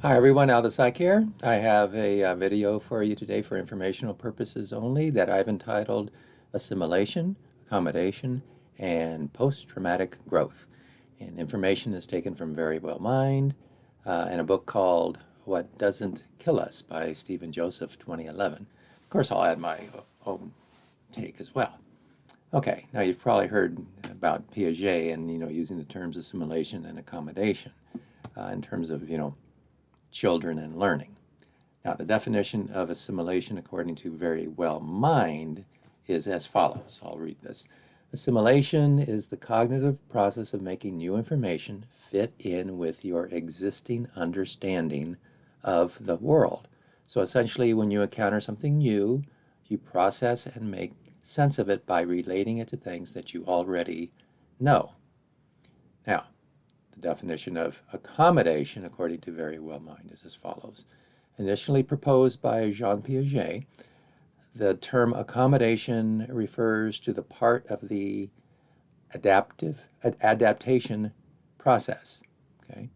Hi everyone, Al the Psych here. I have a video for you today for informational purposes only that I've entitled Assimilation, Accommodation, and Post-Traumatic Growth. And information is taken from Very Well Mind and a book called What Doesn't Kill Us by Stephen Joseph, 2011. Of course, I'll add my own take as well. Okay, now you've probably heard about Piaget and, using the terms assimilation and accommodation in terms of, children and learning. Now, the definition of assimilation, according to Very Well Mind, is as follows. I'll read this. Assimilation is the cognitive process of making new information fit in with your existing understanding of the world. So essentially, when you encounter something new, you process and make sense of it by relating it to things that you already know. Now, the definition of accommodation, according to Very Well Mind, is as follows. Initially proposed by Jean Piaget, the term accommodation refers to the part of the adaptation process. Okay?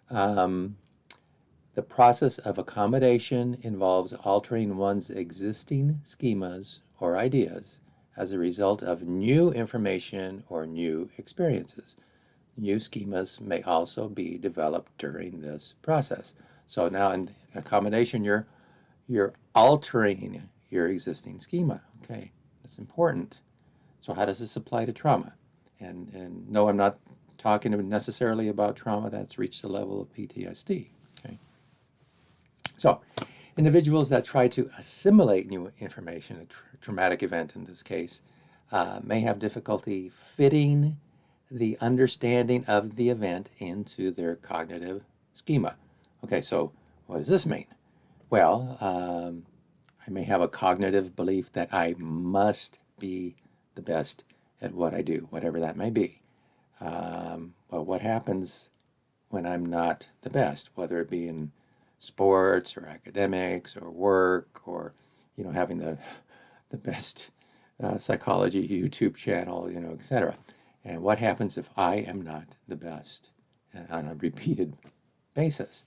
The process of accommodation involves altering one's existing schemas or ideas as a result of new information or new experiences. New schemas may also be developed during this process. So now in accommodation, you're altering your existing schema. Okay, that's important. So how does this apply to trauma? And no, I'm not talking necessarily about trauma that's reached the level of PTSD. Okay. So individuals that try to assimilate new information, a traumatic event in this case, may have difficulty fitting the understanding of the event into their cognitive schema. Okay, so what does this mean? Well, I may have a cognitive belief that I must be the best at what I do, whatever that may be. Well, what happens when I'm not the best, whether it be in sports or academics or work or, having the best psychology YouTube channel, etc. And what happens if I am not the best on a repeated basis?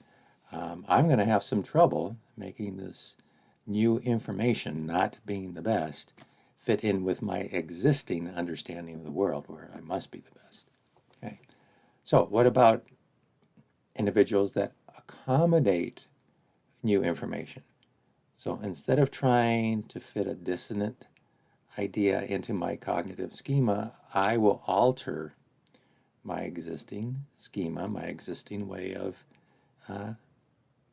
I'm going to have some trouble making this new information, not being the best, fit in with my existing understanding of the world where I must be the best. Okay. So what about individuals that accommodate new information? So instead of trying to fit a dissonant idea into my cognitive schema, I will alter my existing schema, my existing way of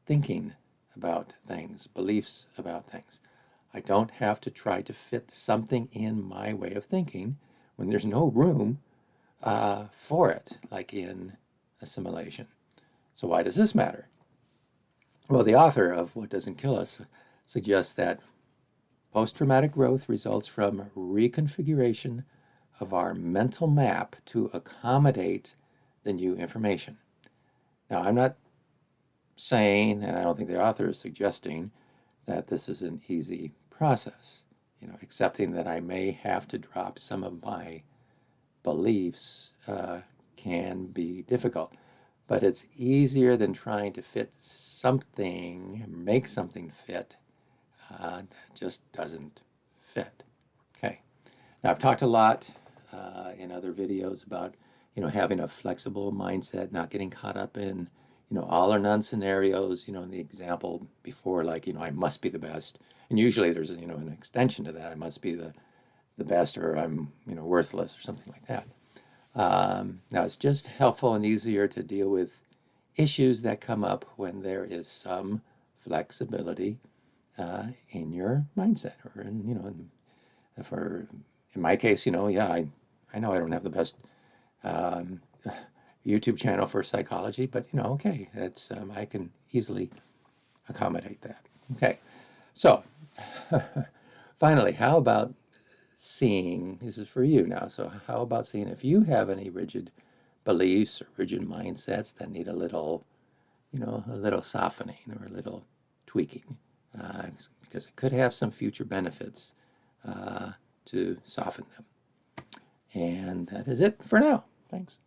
thinking about things, beliefs about things. I don't have to try to fit something in my way of thinking when there's no room for it, like in assimilation. So why does this matter? Well, the author of What Doesn't Kill Us suggests that post-traumatic growth results from reconfiguration of our mental map to accommodate the new information. Now, I'm not saying, and I don't think the author is suggesting, that this is an easy process. Accepting that I may have to drop some of my beliefs can be difficult. But it's easier than trying to fit something, make something fit that just doesn't fit. Okay. Now I've talked a lot in other videos about having a flexible mindset, not getting caught up in all or none scenarios. In the example before, like I must be the best, and usually there's an extension to that. I must be the best, or I'm worthless, or something like that. Now it's just helpful and easier to deal with issues that come up when there is some flexibility in your mindset, or in my case, yeah, I know I don't have the best YouTube channel for psychology, but okay, that's I can easily accommodate that. Okay, so finally, how about seeing, this is for you now, so how about seeing if you have any rigid beliefs or rigid mindsets that need a little, a little softening or a little tweaking, because it could have some future benefits to soften them. And that is it for now. Thanks.